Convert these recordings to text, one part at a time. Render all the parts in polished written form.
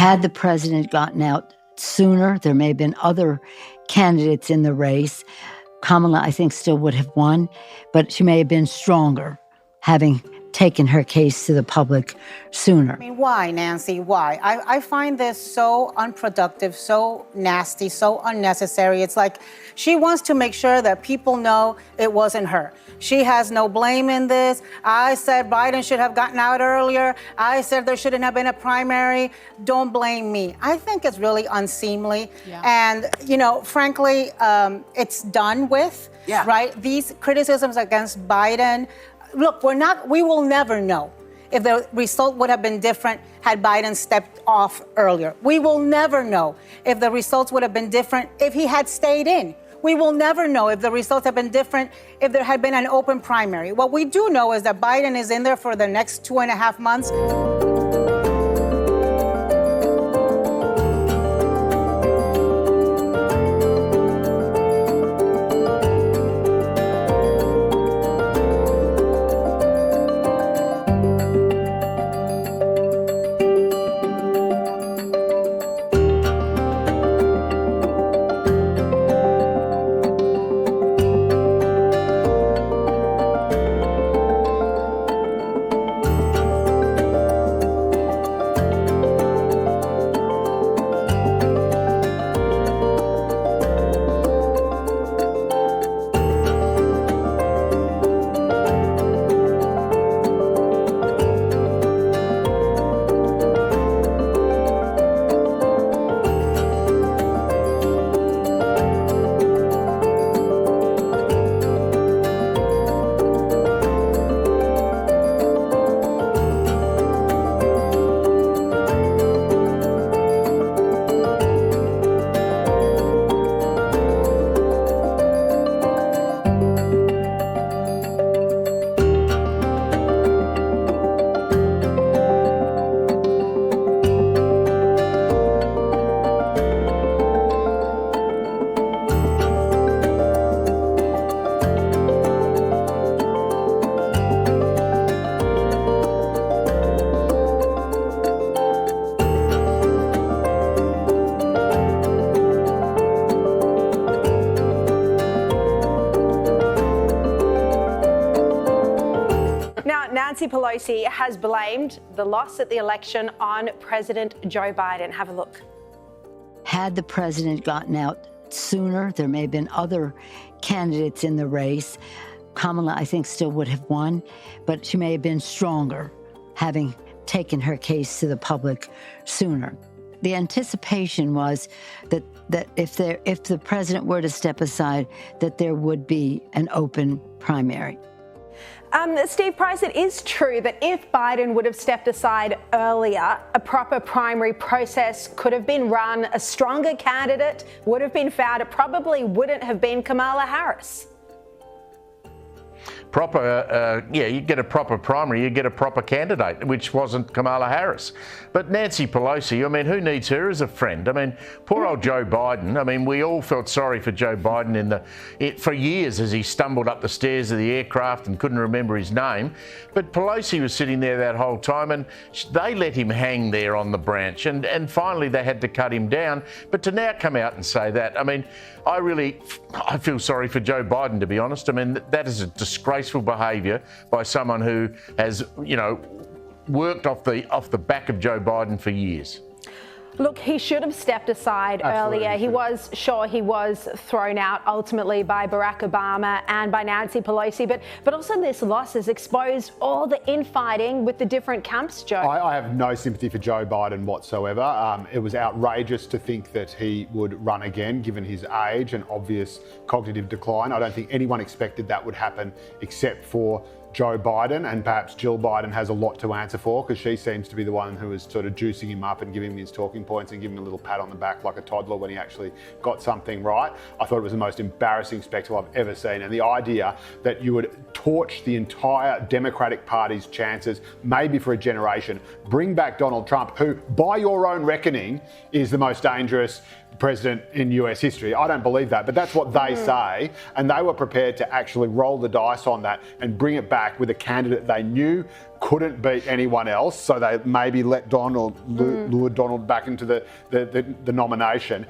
Had the president gotten out sooner, there may have been other candidates in the race. Kamala, I think, still would have won, but she may have been stronger, having taken her case to the public sooner. I mean, why, Nancy? Why? I find this so unproductive, so nasty, so unnecessary. It's like she wants to make sure that people know it wasn't her. She has no blame in this. I said Biden should have gotten out earlier. I said there shouldn't have been a primary. Don't blame me. I think it's really unseemly. Yeah. And, you know, frankly, it's done with, right? These criticisms against Biden. Look, we will never know if the result would have been different had Biden stepped off earlier. We will never know if the results would have been different if he had stayed in. We will never know if the results have been different if there had been an open primary. What we do know is that Biden is in there for the next 2.5 months. Nancy Pelosi has blamed the loss at the election on President Joe Biden. Have a look. Had the president gotten out sooner, there may have been other candidates in the race. Kamala, I think, still would have won, but she may have been stronger, having taken her case to the public sooner. The anticipation was that if the president were to step aside, that there would be an open primary. Steve Price, it is true that if Biden would have stepped aside earlier, a proper primary process could have been run, a stronger candidate would have been found. It probably wouldn't have been Kamala Harris. You get a proper primary, you get a proper candidate, which wasn't Kamala Harris. But Nancy Pelosi, I mean, who needs her as a friend? I mean, poor old Joe Biden. I mean, we all felt sorry for Joe Biden for years as he stumbled up the stairs of the aircraft and couldn't remember his name. But Pelosi was sitting there that whole time and they let him hang there on the branch and finally they had to cut him down. But to now come out and say that, I mean, I feel sorry for Joe Biden, to be honest. I mean, that is a disgraceful behaviour by someone who has, worked off the back of Joe Biden for years. Look, he should have stepped aside earlier. He was thrown out ultimately by Barack Obama and by Nancy Pelosi. But also this loss has exposed all the infighting with the different camps, Joe. I have no sympathy for Joe Biden whatsoever. It was outrageous to think that he would run again, given his age and obvious cognitive decline. I don't think anyone expected that would happen except for Joe Biden, and perhaps Jill Biden has a lot to answer for because she seems to be the one who is sort of juicing him up and giving him his talking points and giving him a little pat on the back like a toddler when he actually got something right. I thought it was the most embarrassing spectacle I've ever seen, and the idea that you would torch the entire Democratic Party's chances, maybe for a generation, bring back Donald Trump, who, by your own reckoning, is the most dangerous president in US history. I don't believe that, but that's what they say, and they were prepared to actually roll the dice on that and bring it back back with a candidate they knew couldn't beat anyone else, so they maybe let lured Donald back into the nomination,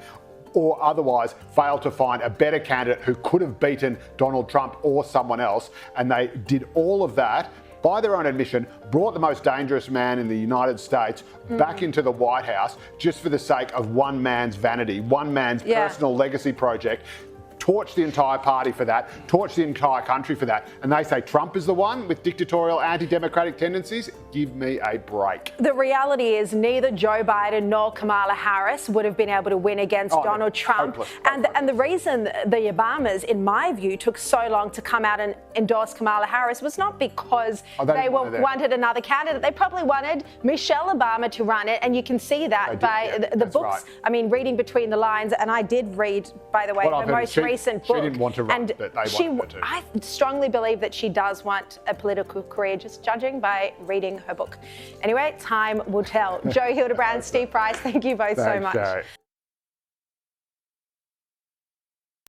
or otherwise failed to find a better candidate who could have beaten Donald Trump or someone else. And they did all of that, by their own admission, brought the most dangerous man in the United States back into the White House just for the sake of one man's vanity, one man's personal legacy project. Torched the entire party for that, torched the entire country for that. And they say Trump is the one with dictatorial, anti-democratic tendencies. Give me a break. The reality is neither Joe Biden nor Kamala Harris would have been able to win against Donald Trump. And the reason the Obamas, in my view, took so long to come out and endorse Kamala Harris was not because they wanted another candidate. They probably wanted Michelle Obama to run it. And you can see that by the books. Right. I mean, reading between the lines. And I did read, by the way, her most recent book. She didn't want to run, but they wanted her to. I strongly believe that she does want a political career, just judging by reading her book. Anyway, time will tell. Joe Hildebrand, Steve Price, thank you both so much.